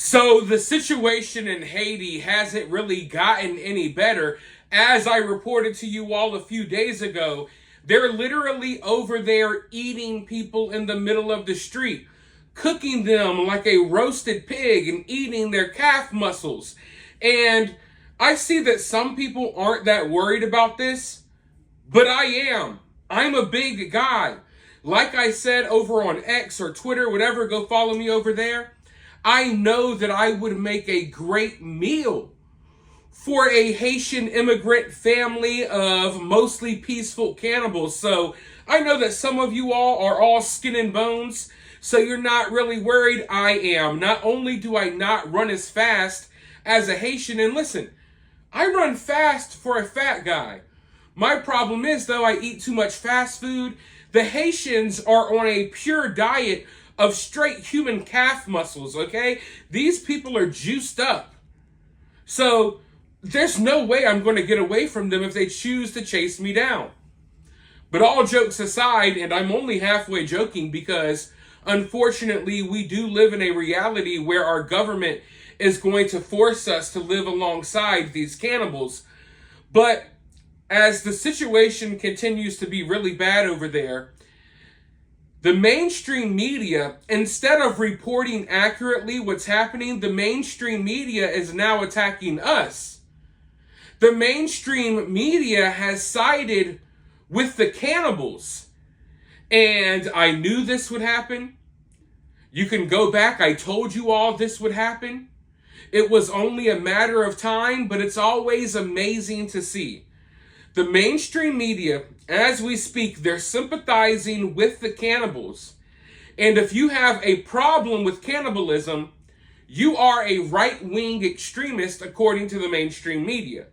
So the situation in Haiti hasn't really gotten any better. As I reported to you all a few days ago, they're literally over there eating people in the middle of the street, cooking them like a roasted pig and eating their calf muscles. And I see that some people aren't that worried about this, but I am. I'm a big guy. Like I said over on X or Twitter, whatever, go follow me over there. I know that I would make a great meal for a Haitian immigrant family of mostly peaceful cannibals. So I know that some of you all are all skin and bones, so you're not really worried. I am. Not only do I not run as fast as a Haitian, and listen, I run fast for a fat guy. My problem is, though, I eat too much fast food. The Haitians are on a pure diet of straight human calf muscles, okay? These people are juiced up. So there's no way I'm going to get away from them if they choose to chase me down. But all jokes aside, and I'm only halfway joking because unfortunately we do live in a reality where our government is going to force us to live alongside these cannibals. But as the situation continues to be really bad over there, the mainstream media, instead of reporting accurately what's happening, the mainstream media is now attacking us. The mainstream media has sided with the cannibals. And I knew this would happen. You can go back. I told you all this would happen. It was only a matter of time, but it's always amazing to see. The mainstream media, as we speak, they're sympathizing with the cannibals. And if you have a problem with cannibalism, you are a right-wing extremist according to the mainstream media.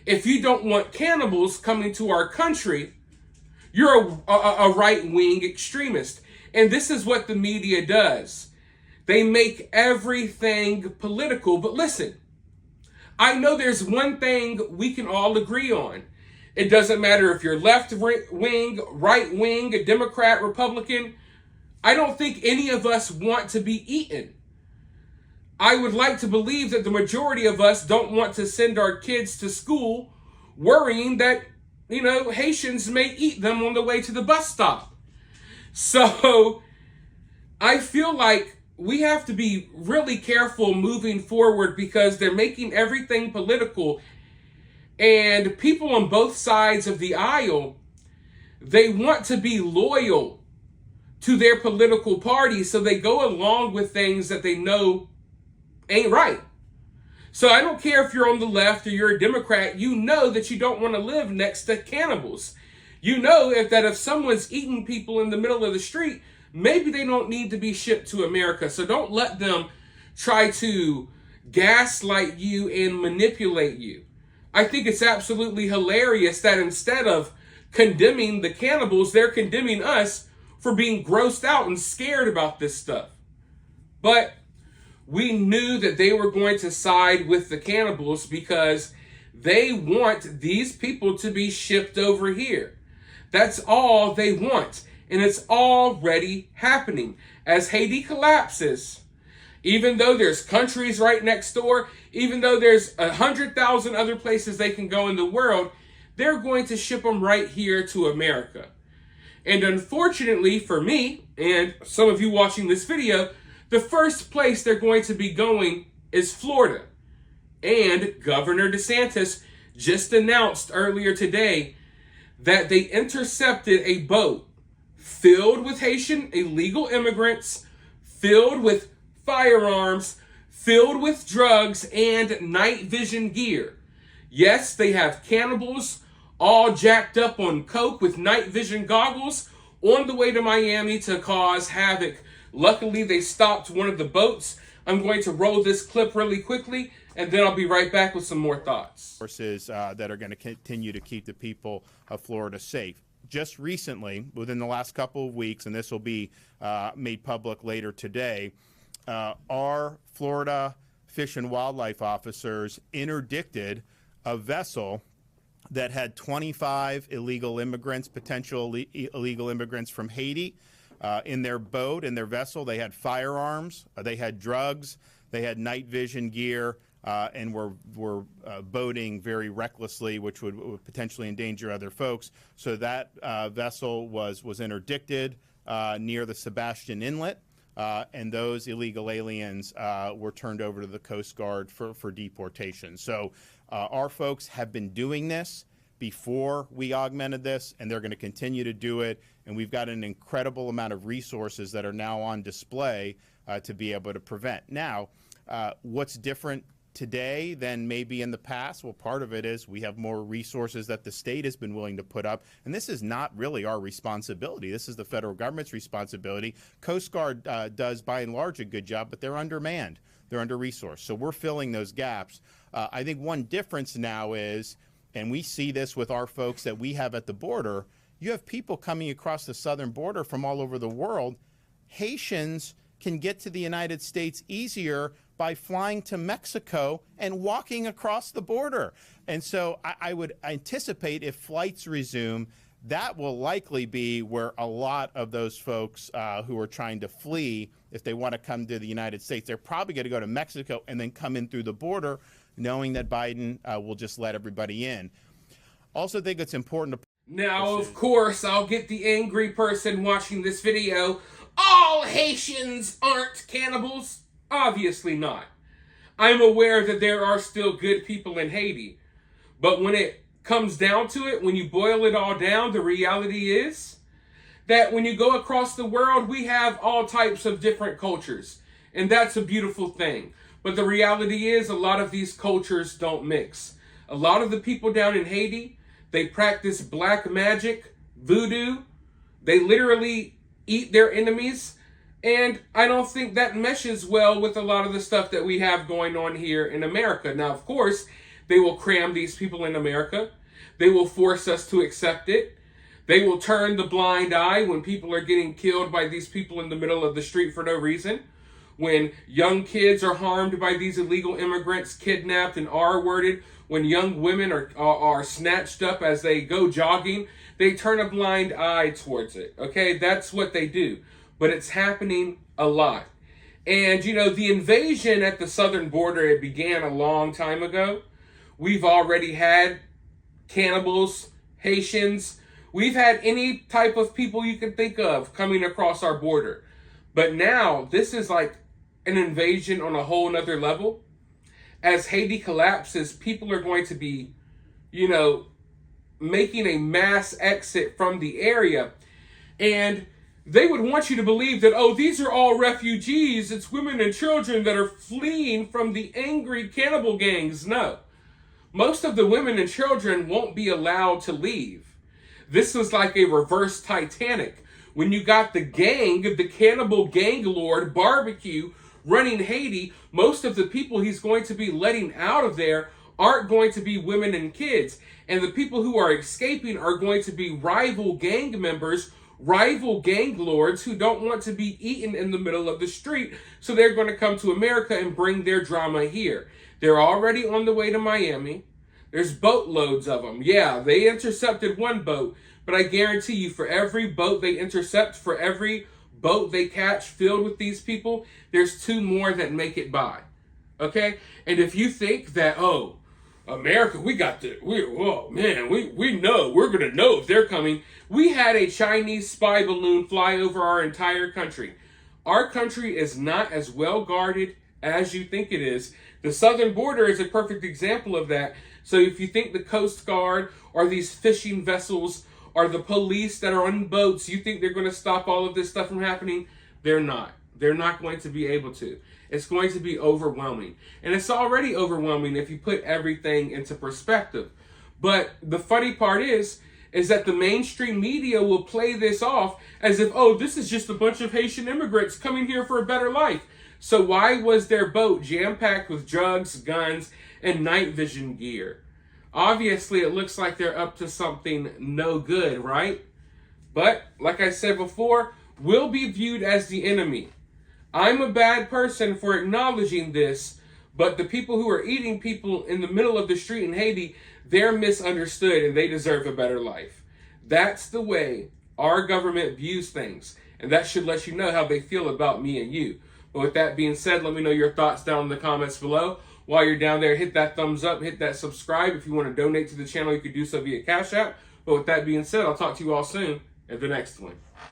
If you don't want cannibals coming to our country, you're a right-wing extremist. And this is what the media does. They make everything political. But listen, I know there's one thing we can all agree on. It doesn't matter if you're left wing, right wing, a Democrat, Republican. I don't think any of us want to be eaten. I would like to believe that the majority of us don't want to send our kids to school worrying that, Haitians may eat them on the way to the bus stop. So I feel like we have to be really careful moving forward because they're making everything political. And people on both sides of the aisle, they want to be loyal to their political party, so they go along with things that they know ain't right. So I don't care if you're on the left or you're a Democrat, you know that you don't want to live next to cannibals. You know if someone's eating people in the middle of the street, maybe they don't need to be shipped to America. So don't let them try to gaslight you and manipulate you. I think it's absolutely hilarious that instead of condemning the cannibals, they're condemning us for being grossed out and scared about this stuff. But we knew that they were going to side with the cannibals because they want these people to be shipped over here. That's all they want. And it's already happening. As Haiti collapses, even though there's countries right next door, even though there's 100,000 other places they can go in the world, they're going to ship them right here to America. And unfortunately for me, and some of you watching this video, the first place they're going to be going is Florida. And Governor DeSantis just announced earlier today that they intercepted a boat filled with Haitian illegal immigrants, filled with firearms, filled with drugs and night vision gear. Yes, they have cannibals all jacked up on coke with night vision goggles on the way to Miami to cause havoc. Luckily, they stopped one of the boats. I'm going to roll this clip really quickly, and then I'll be right back with some more thoughts. Forces that are going to continue to keep the people of Florida safe. Just recently, within the last couple of weeks, and this will be made public later today, our Florida Fish and Wildlife officers interdicted a vessel that had 25 illegal immigrants, potential illegal immigrants from Haiti, in their boat, in their vessel. They had firearms, they had drugs, They had night vision gear and were boating very recklessly, which would potentially endanger other folks. So that vessel was interdicted near the Sebastian Inlet. And those illegal aliens were turned over to the Coast Guard for deportation. So our folks have been doing this before we augmented this, and they're going to continue to do it. And we've got an incredible amount of resources that are now on display to be able to prevent. Now, what's different today than maybe in the past? Well, part of it is we have more resources that the state has been willing to put up, and this is not really our responsibility. This is the federal government's responsibility. Coast Guard does, by and large, a good job, but they're undermanned. They're under-resourced. So we're filling those gaps. I think one difference now is, and we see this with our folks that we have at the border, you have people coming across the southern border from all over the world. Haitians can get to the United States easier by flying to Mexico and walking across the border. And so I would anticipate if flights resume, that will likely be where a lot of those folks who are trying to flee, if they want to come to the United States, they're probably going to go to Mexico and then come in through the border, knowing that Biden will just let everybody in. Also think it's important to... Now, of course, I'll get the angry person watching this video. All Haitians aren't cannibals. Obviously not. I'm aware that there are still good people in Haiti. But when it comes down to it, when you boil it all down, the reality is that when you go across the world, we have all types of different cultures. And that's a beautiful thing. But the reality is a lot of these cultures don't mix. A lot of the people down in Haiti, they practice black magic, voodoo. They literally eat their enemies. And I don't think that meshes well with a lot of the stuff that we have going on here in America. Now, of course, they will cram these people in America. They will force us to accept it. They will turn the blind eye when people are getting killed by these people in the middle of the street for no reason. When young kids are harmed by these illegal immigrants, kidnapped and R-worded. When young women are snatched up as they go jogging, they turn a blind eye towards it. Okay, that's what they do. But it's happening a lot. And, you know, the invasion at the southern border, it began a long time ago. We've already had cannibals, Haitians. We've had any type of people you can think of coming across our border. But now, this is like an invasion on a whole nother level. As Haiti collapses, people are going to be, you know, making a mass exit from the area. And they would want you to believe that, oh, these are all refugees. It's women and children that are fleeing from the angry cannibal gangs. No. Most of the women and children won't be allowed to leave. This was like a reverse Titanic. When you got the gang, the cannibal gang lord, Barbecue, running Haiti, most of the people he's going to be letting out of there aren't going to be women and kids. And the people who are escaping are going to be rival gang members, rival gang lords who don't want to be eaten in the middle of the street. So they're going to come to America and bring their drama here. They're already on the way to Miami. There's boatloads of them. Yeah, they intercepted one boat, but I guarantee you for every boat they intercept, for every boat they catch filled with these people, there's 2 more that make it by. Okay? And if you think that, oh, America, we know, we're going to know if they're coming. We had a Chinese spy balloon fly over our entire country. Our country is not as well guarded as you think it is. The southern border is a perfect example of that. So if you think the Coast Guard or these fishing vessels or the police that are on boats, you think they're going to stop all of this stuff from happening? They're not. They're not going to be able to. It's going to be overwhelming. And it's already overwhelming if you put everything into perspective. But the funny part is that the mainstream media will play this off as if, oh, this is just a bunch of Haitian immigrants coming here for a better life. So why was their boat jam-packed with drugs, guns, and night vision gear? Obviously, it looks like they're up to something no good, right? But, like I said before, we'll be viewed as the enemy. I'm a bad person for acknowledging this, but the people who are eating people in the middle of the street in Haiti, they're misunderstood and they deserve a better life. That's the way our government views things, and that should let you know how they feel about me and you. But with that being said, let me know your thoughts down in the comments below. While you're down there, hit that thumbs up, hit that subscribe. If you want to donate to the channel, you could do so via Cash App. But with that being said, I'll talk to you all soon at the next one.